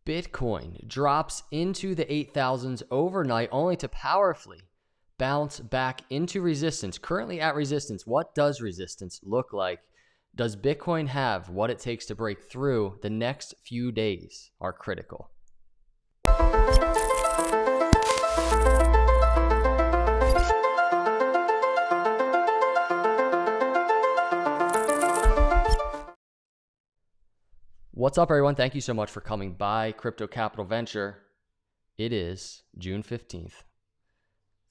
Bitcoin drops into the 8,000s overnight only to powerfully bounce back into resistance. Currently at resistance. What does resistance look like? Does Bitcoin have what it takes to break through? The next few days are critical. What's up, everyone? Thank you so much for coming by Crypto Capital Venture. It is June 15th.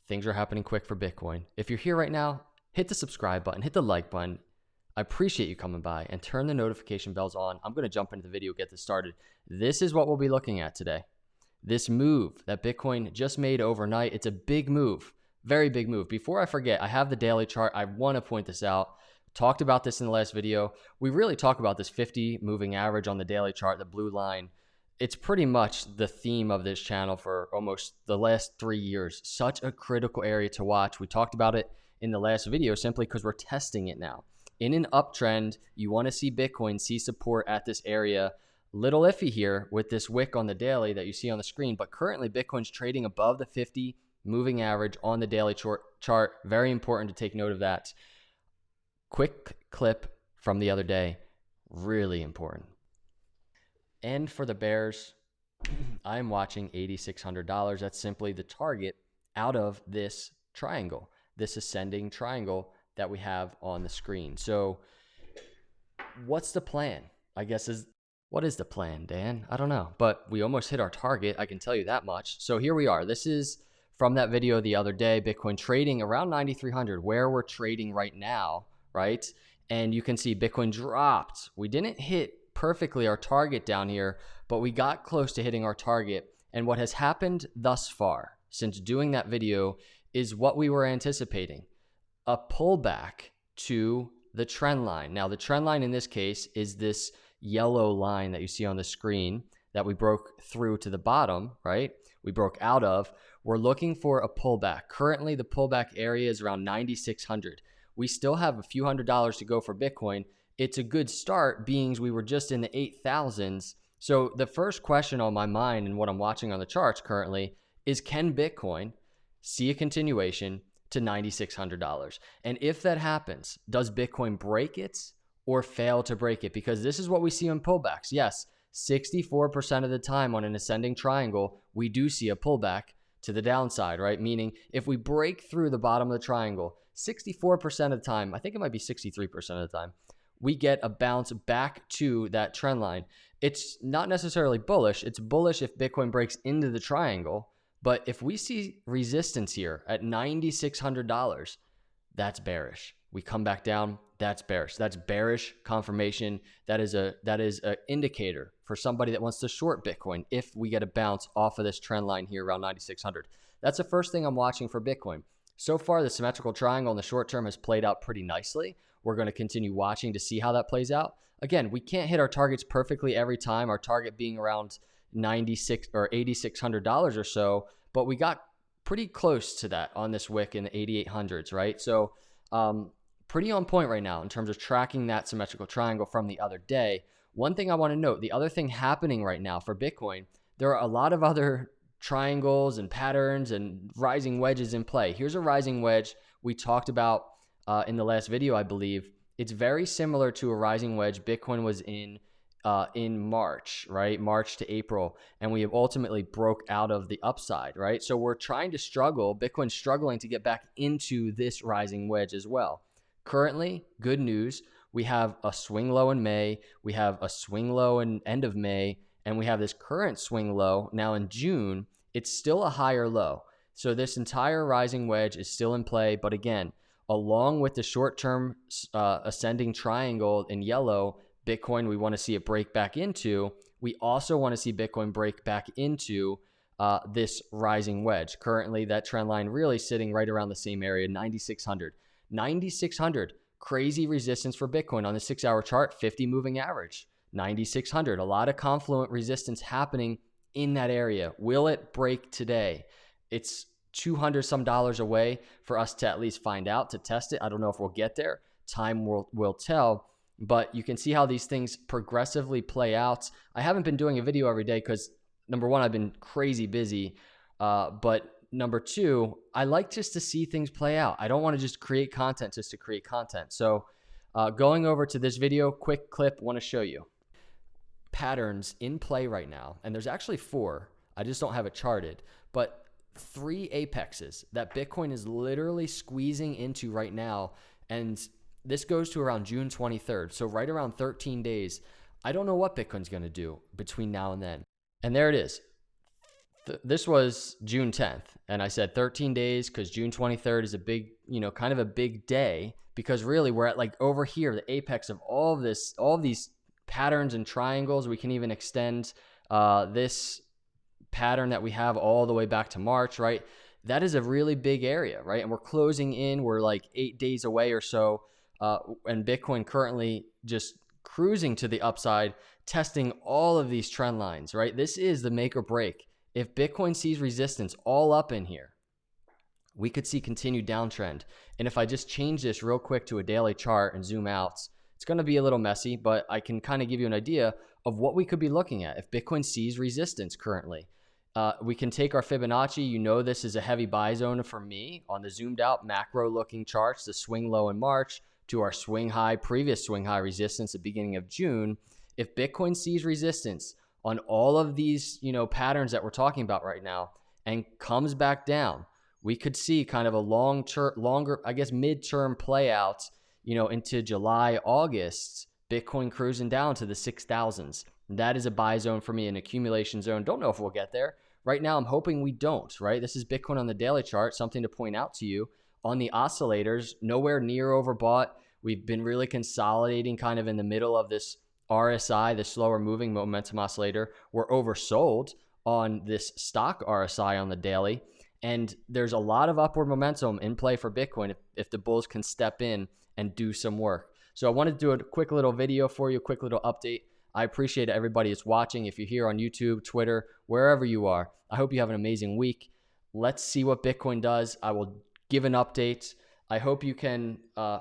Things are happening quick for Bitcoin. If you're here right now, hit the subscribe button, hit the like button. I appreciate you coming by, and turn the notification bells on. I'm going to jump into the video, get this started. This is what we'll be looking at today. This move that Bitcoin just made overnight. It's a big move, very big move. Before I forget, I have the daily chart. I want to point this out. Talked about this in the last video. We really talk about this 50 moving average on the daily chart, the blue line. It's pretty much the theme of this channel for almost the last 3 years. Such a critical area to watch. We talked about it in the last video simply because we're testing it now. In an uptrend, you want to see Bitcoin see support at this area. Little iffy here with this wick on the daily that you see on the screen, but currently Bitcoin's trading above the 50 moving average on the daily chart. Very important to take note of that. Quick clip from the other day, really important. And for the bears, I'm watching $8,600. That's simply the target out of this triangle, this ascending triangle that we have on the screen. So what's the plan? I guess what is the plan, Dan? I don't know, but we almost hit our target. I can tell you that much. So here we are. This is from that video the other day, Bitcoin trading around 9,300, where we're trading right now. Right? And you can see Bitcoin dropped. We didn't hit perfectly our target down here, but we got close to hitting our target. And what has happened thus far since doing that video is what we were anticipating, a pullback to the trend line. Now, the trend line in this case is this yellow line that you see on the screen that we broke through to the bottom, right? We broke out of. We're looking for a pullback. Currently, the pullback area is around 9,600. We still have a few $100s to go for Bitcoin. It's a good start, being we were just in the 8,000s. So the first question on my mind and what I'm watching on the charts currently is, can Bitcoin see a continuation to $9,600? And if that happens, does Bitcoin break it or fail to break it? Because this is what we see in pullbacks. Yes, 64% of the time on an ascending triangle, we do see a pullback to the downside, right? Meaning if we break through the bottom of the triangle, 64% of the time, I think it might be 63% of the time, we get a bounce back to that trend line. It's not necessarily bullish. It's bullish if Bitcoin breaks into the triangle. But if we see resistance here at $9,600, that's bearish. We come back down, that's bearish. That's bearish confirmation. That is an indicator for somebody that wants to short Bitcoin if we get a bounce off of this trend line here around 9,600. That's the first thing I'm watching for Bitcoin. So far, the symmetrical triangle in the short term has played out pretty nicely. We're going to continue watching to see how that plays out. Again, we can't hit our targets perfectly every time, our target being around $96 or $8,600 or so, but we got pretty close to that on this wick in the 8,800s, right? So pretty on point right now in terms of tracking that symmetrical triangle from the other day. One thing I want to note, the other thing happening right now for Bitcoin, there are a lot of other triangles and patterns and rising wedges in play. Here's a rising wedge we talked about in the last video, I believe. It's very similar to a rising wedge Bitcoin was in March, right? March to April, and we have ultimately broke out of the upside, right? So we're trying to struggle. Bitcoin's struggling to get back into this rising wedge as well. Currently, good news, we have a swing low in May, we have a swing low in end of May, and we have this current swing low now in June. It's still a higher low. So this entire rising wedge is still in play. But again, along with the short-term ascending triangle in yellow, Bitcoin, we want to see it break back into. We also want to see Bitcoin break back into this rising wedge. Currently, that trend line really sitting right around the same area, 9,600. 9,600, crazy resistance for Bitcoin on the 6-hour chart, 50 moving average. 9,600, a lot of confluent resistance happening in that area. Will it break today? It's $200 some away for us to at least find out, to test it. I don't know if we'll get there. Time will tell. But you can see how these things progressively play out. I haven't been doing a video every day because number one, I've been crazy busy. But number two, I like just to see things play out. I don't want to just create content just to create content. So going over to this video, quick clip, want to show you patterns in play right now. And there's actually 4. I just don't have it charted, but 3 apexes that Bitcoin is literally squeezing into right now. And this goes to around June 23rd. So right around 13 days. I don't know what Bitcoin's going to do between now and then. And there it is. This was June 10th. And I said 13 days because June 23rd is a big, kind of a big day, because really we're at like over here, the apex of all of these patterns and triangles. We can even extend this pattern that we have all the way back to March, right? That is a really big area, right? And we're closing in, we're like 8 days away or so. And Bitcoin currently just cruising to the upside, testing all of these trend lines, right? This is the make or break. If Bitcoin sees resistance all up in here, we could see continued downtrend. And if I just change this real quick to a daily chart and zoom out, it's going to be a little messy, but I can kind of give you an idea of what we could be looking at if Bitcoin sees resistance currently. We can take our Fibonacci. This is a heavy buy zone for me on the zoomed out macro looking charts, the swing low in March to our swing high, previous swing high resistance at the beginning of June. If Bitcoin sees resistance on all of these, patterns that we're talking about right now and comes back down, we could see kind of a longer, I guess, midterm play out, into July, August, Bitcoin cruising down to the 6,000s. That is a buy zone for me, an accumulation zone. Don't know if we'll get there. Right now, I'm hoping we don't, right? This is Bitcoin on the daily chart, something to point out to you. On the oscillators, nowhere near overbought. We've been really consolidating kind of in the middle of this RSI, the slower moving momentum oscillator. We're oversold on this stock RSI on the daily. And there's a lot of upward momentum in play for Bitcoin if the bulls can step in and do some work. So I wanted to do a quick little video for you, a quick little update. I appreciate everybody that's watching. If you're here on YouTube, Twitter, wherever you are, I hope you have an amazing week. Let's see what Bitcoin does. I will give an update. I hope you can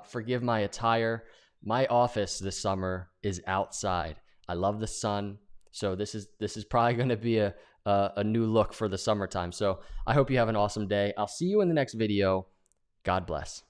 forgive my attire. My office this summer is outside. I love the sun. So this is probably going to be a new look for the summertime. So I hope you have an awesome day. I'll see you in the next video. God bless.